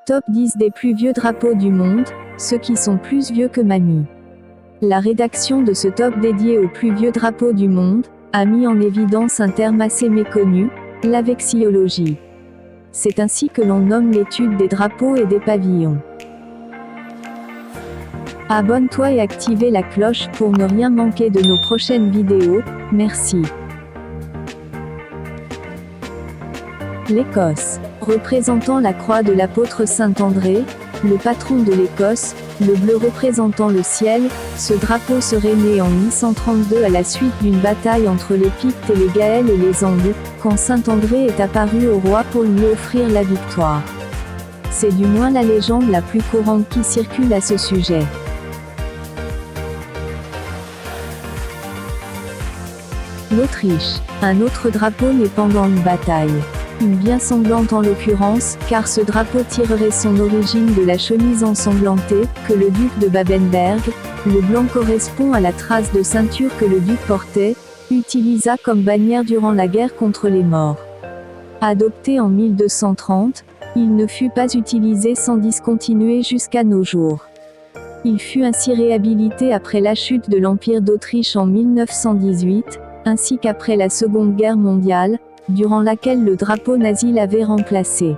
Top 10 des plus vieux drapeaux du monde, ceux qui sont plus vieux que mamie. La rédaction de ce top dédié aux plus vieux drapeaux du monde a mis en évidence un terme assez méconnu, la vexillologie. C'est ainsi que l'on nomme l'étude des drapeaux et des pavillons. Abonne-toi et active la cloche pour ne rien manquer de nos prochaines vidéos, merci. L'Écosse. Représentant la croix de l'apôtre Saint André, le patron de l'Écosse, le bleu représentant le ciel, ce drapeau serait né en 1132 à la suite d'une bataille entre les Pictes et les Gaëls et les Angles, quand Saint André est apparu au roi pour lui offrir la victoire. C'est du moins la légende la plus courante qui circule à ce sujet. L'Autriche. Un autre drapeau né pendant une bataille. Une bien sanglante en l'occurrence, car ce drapeau tirerait son origine de la chemise ensanglantée, que le duc de Babenberg, le blanc correspond à la trace de ceinture que le duc portait, utilisa comme bannière durant la guerre contre les Maures. Adopté en 1230, il ne fut pas utilisé sans discontinuer jusqu'à nos jours. Il fut ainsi réhabilité après la chute de l'Empire d'Autriche en 1918, ainsi qu'après la Seconde Guerre mondiale, durant laquelle le drapeau nazi l'avait remplacé.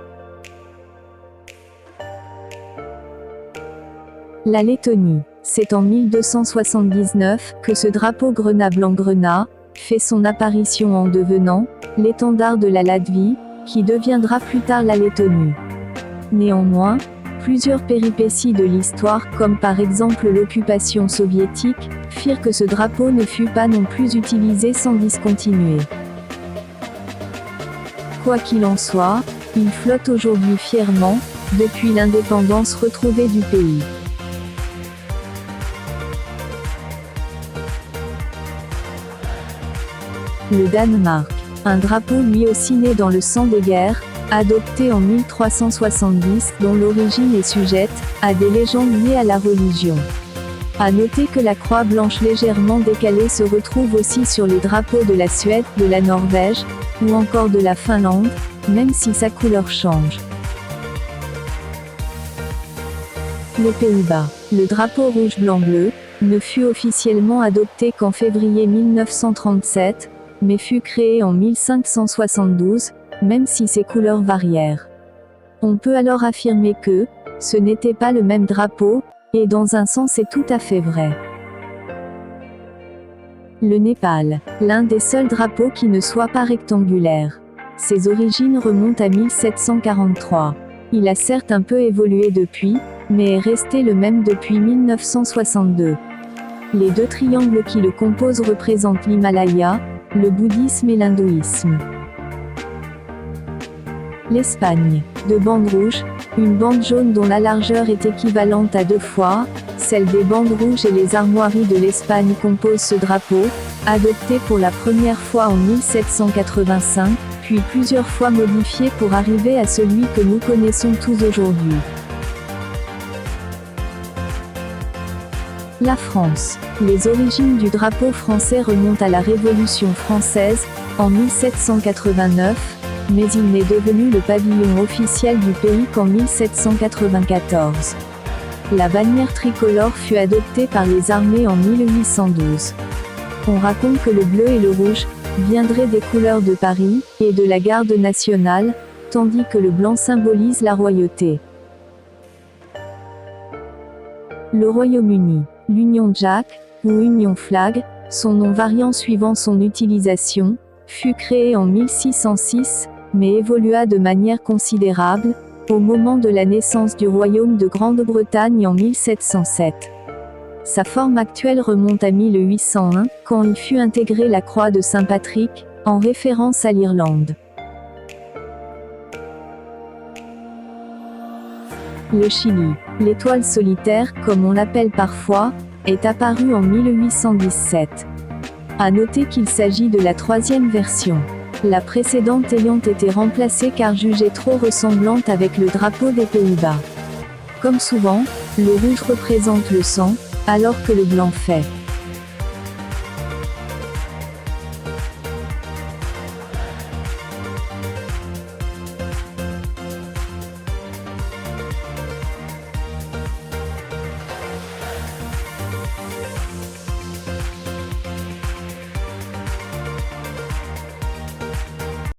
La Lettonie. C'est en 1279 que ce drapeau grenat-blanc-grenat fait son apparition en devenant l'étendard de la Latvie, qui deviendra plus tard la Lettonie. Néanmoins, plusieurs péripéties de l'histoire, comme par exemple l'occupation soviétique, firent que ce drapeau ne fut pas non plus utilisé sans discontinuer. Quoi qu'il en soit, il flotte aujourd'hui fièrement, depuis l'indépendance retrouvée du pays. Le Danemark. Un drapeau lui aussi né dans le sang des guerres, adopté en 1370, dont l'origine est sujette à des légendes liées à la religion. À noter que la croix blanche légèrement décalée se retrouve aussi sur les drapeaux de la Suède, de la Norvège, ou encore de la Finlande, même si sa couleur change. Les Pays-Bas. Le drapeau rouge-blanc-bleu ne fut officiellement adopté qu'en février 1937, mais fut créé en 1572, même si ses couleurs varièrent. On peut alors affirmer que ce n'était pas le même drapeau, et dans un sens c'est tout à fait vrai. Le Népal. L'un des seuls drapeaux qui ne soit pas rectangulaire. Ses origines remontent à 1743. Il a certes un peu évolué depuis, mais est resté le même depuis 1962. Les deux triangles qui le composent représentent l'Himalaya, le bouddhisme et l'hindouisme. L'Espagne. Deux bandes rouges, une bande jaune dont la largeur est équivalente à 2 fois celle des bandes rouges et les armoiries de l'Espagne composent ce drapeau, adopté pour la première fois en 1785, puis plusieurs fois modifié pour arriver à celui que nous connaissons tous aujourd'hui. La France. Les origines du drapeau français remontent à la Révolution française, en 1789, mais il n'est devenu le pavillon officiel du pays qu'en 1794. La bannière tricolore fut adoptée par les armées en 1812. On raconte que le bleu et le rouge viendraient des couleurs de Paris et de la garde nationale, tandis que le blanc symbolise la royauté. Le Royaume-Uni. L'Union Jack, ou Union Flag, son nom variant suivant son utilisation, fut créé en 1606, mais évolua de manière considérable, au moment de la naissance du Royaume de Grande-Bretagne en 1707. Sa forme actuelle remonte à 1801, quand y fut intégrée la croix de Saint-Patrick, en référence à l'Irlande. Le Chili. L'étoile solitaire, comme on l'appelle parfois, est apparue en 1817. À noter qu'il s'agit de la 3e version. La précédente ayant été remplacée car jugée trop ressemblante avec le drapeau des Pays-Bas. Comme souvent, le rouge représente le sang, alors que le blanc fait